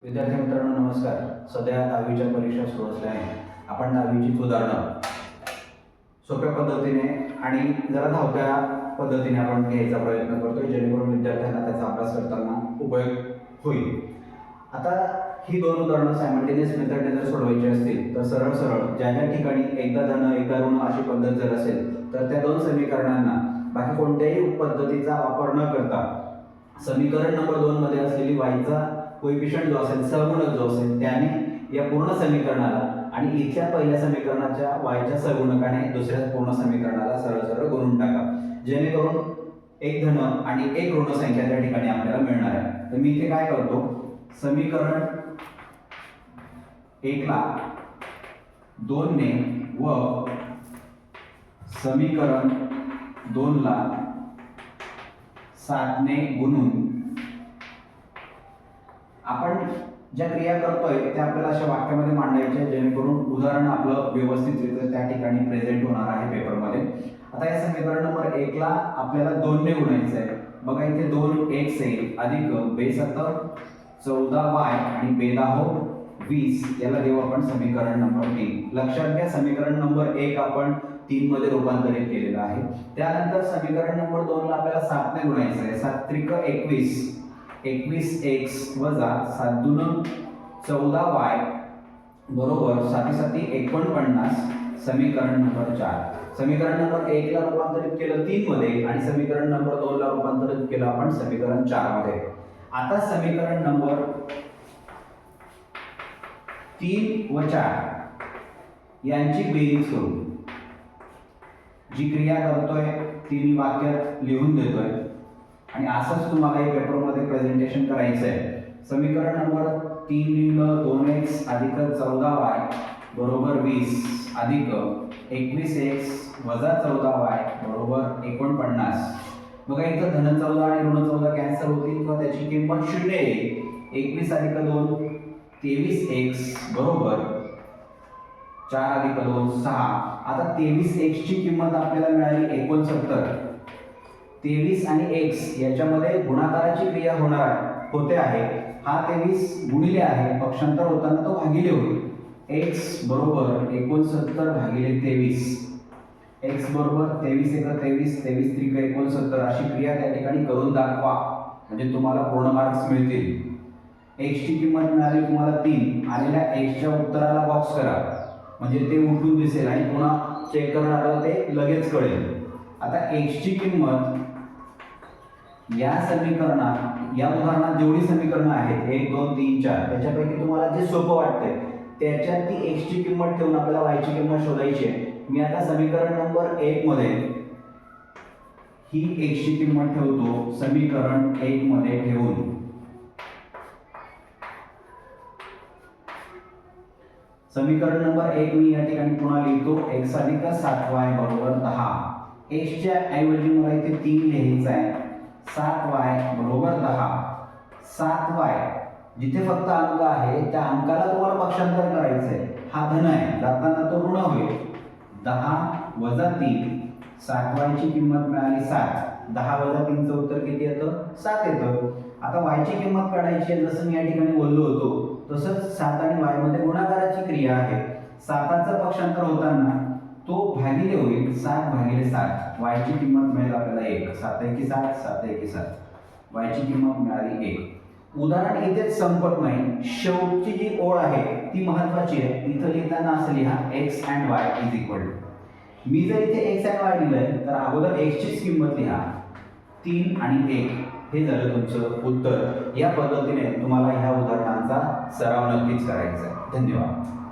विद्यार्थी मित्रांनो नमस्कार. सध्या 10वीच्या परीक्षा सुरू असल्याने आपण 10वीची उदाहरणं सोप्या पद्धतीने आणि जरा धावत्या पद्धतीने आपण घ्यायचा प्रयत्न करतोय, जेणेकरून विद्यार्थ्यांना त्याचा अभ्यास करताना उपयोग होईल. आता ही दोन उदाहरणं सायमल्टेनियस मेथडने जर सोडवायची असतील तर सरळ सरळ ज्या ज्या ठिकाणी एकदा धन एकदा ऋण अशी पद्धत जर असेल तर त्या दोन समीकरणांना बाकी कोणत्याही पद्धतीचा वापर न करता समीकरण नंबर 2 मध्ये असलेली वाईचा कोएफिशियंट जो असेल, सहगुणक जो असेल, त्याने या पूर्ण समीकरणाला आणि इथल्या पहिल्या समीकरणाच्या वायच्या सहगुणकाने दुसऱ्या पूर्ण समीकरणाला सरळ सरळ गुणून टाका, जेणेकरून एक धन आणि एक ऋण संख्या त्या ठिकाणी आपल्याला मिळणार आहे. तर मी इथे काय करतो, समीकरण 1 ला 2 ने व समीकरण 2 ला 7 ने गुणून आपण ज्या क्रिया करतोय त्या आपल्याला अशा वाक्यामध्ये मांडायच्या, जेणेकरून उदाहरण आपलं व्यवस्थितरित्या त्या ठिकाणी प्रेझेंट होणार आहे पेपरमध्ये. आता या समीकरण नंबर 1 ला आपल्याला 2 ने गुणायचं आहे. बघा इथे 2x येईल अधिक बेसत्त 14y आणि बेदाहो 20, याला देऊ आपण समीकरण नंबर 3. लक्षात घ्या, समीकरण नंबर 1 आपण 3 मध्ये रूपांतरित केलेलं आहे. त्यानंतर समीकरण नंबर 2 ला आपल्याला 7 ने गुणायचं आहे. 7 त्रिक 21, 21x वजा 7 दून 14y बरोबर 7 7 49, समीकरण नंबर 4. समीकरण नंबर 1 ला रूपांतरित केलं 3 मध्ये आणि समीकरण नंबर 2 ला रूपांतरित केलं आपण समीकरण 4 मध्ये. आता समीकरण नंबर 3 व 4 यांची बेरीज करू. जी क्रिया करतोय ती मी वाक्यात लिहून देतोय आणि असंच तुम्हाला या पेपरमध्ये प्रेझेंटेशन करायचं आहे. समीकरण नंबर 3 लिहिलं 2x अधिक 14y बरोबर 20 अधिक 21x वजा 14y बरोबर 49. बघा इथं धन 14 आणि ऋण 14 कॅन्सल होतील किंवा त्याची किंमत 0 येईल. 21 अधिक 2 23x बरोबर 4 अधिक 2 6. आता 23x ची किंमत आपल्याला मिळाली 69. 23 आणि x याच्यामध्ये गुणाकाराची क्रिया होते आहे. हा 23 गुणिले आहे, पक्षांतर होताना तो भागिले होईल. x बरोबर 69 भागिले 23. x बरोबर 23 एक 23, 23 त्रिक 69 अशी क्रिया त्या ठिकाणी करून दाखवा, म्हणजे तुम्हाला पूर्ण मार्क्स मिळतील. x ची किंमत मिळाली तुम्हाला 3. आलेल्या x च्या उत्तराला बॉक्स करा, म्हणजे ते उठून दिसेल आणि पुन्हा चेक करणाऱ्याला ते लगेच कळेल. आता x ची किंमत या समीकरणात, या उदाहरणात जेवढी समीकरणं आहेत 1 2 3 4 त्याच्यापैकी तुम्हाला जे सोपं वाटतंय त्याच्यात ती x ची किंमत ठेवून आपल्याला y ची किंमत शोधायची आहे. मी आता समीकरण नंबर 1 मध्ये ही x ची किंमत ठेवतो, समीकरण 1 मध्ये ठेवून समीकरण नंबर 1 मी या ठिकाणी पुन्हा लिहितो, x अधिक 7y बरोबर 10. x च्या ऐवजी मला इथे 3 लिहायचं आहे. 7y बरोबर 10. 7y जिथे फक्त अंक आहे त्या अंकाला तुम्हाला पक्षांतर करायचं आहे. हा धन आहे, जाताना तो ऋण होईल. 10 वजा 3, 7y ची किंमत मिळाली 7. 10 वजा 3 चं उत्तर किती येतं? 7 येतं. आता y ची किंमत काढायची आहे, जसं मी या ठिकाणी बोललो होतो तसंच 7 आणि y मध्ये गुणाकाराची क्रिया आहे. 7चं पक्षांतर होताना तो भागिले होईल. 7 भागिले 7, y ची किंमत मिळेल आपल्याला 1. 7 एकी 7, 7 एकी 7, y ची किंमत मिळाली 1. उदाहरण इथेच संपत नाही, शेवटची जी ओळ आहे ती महत्त्वाची आहे. इथं लिहिताना असं लिहा x and y is equal to. मी जर इथे x and y लिहिलंय तर अगोदर x चीच किंमत लिहा. 3 आणि 1 हे झालं तुमचं उत्तर. या पद्धतीने तुम्हाला ह्या उदाहरणांचा सराव नक्कीच करायचा आहे. धन्यवाद.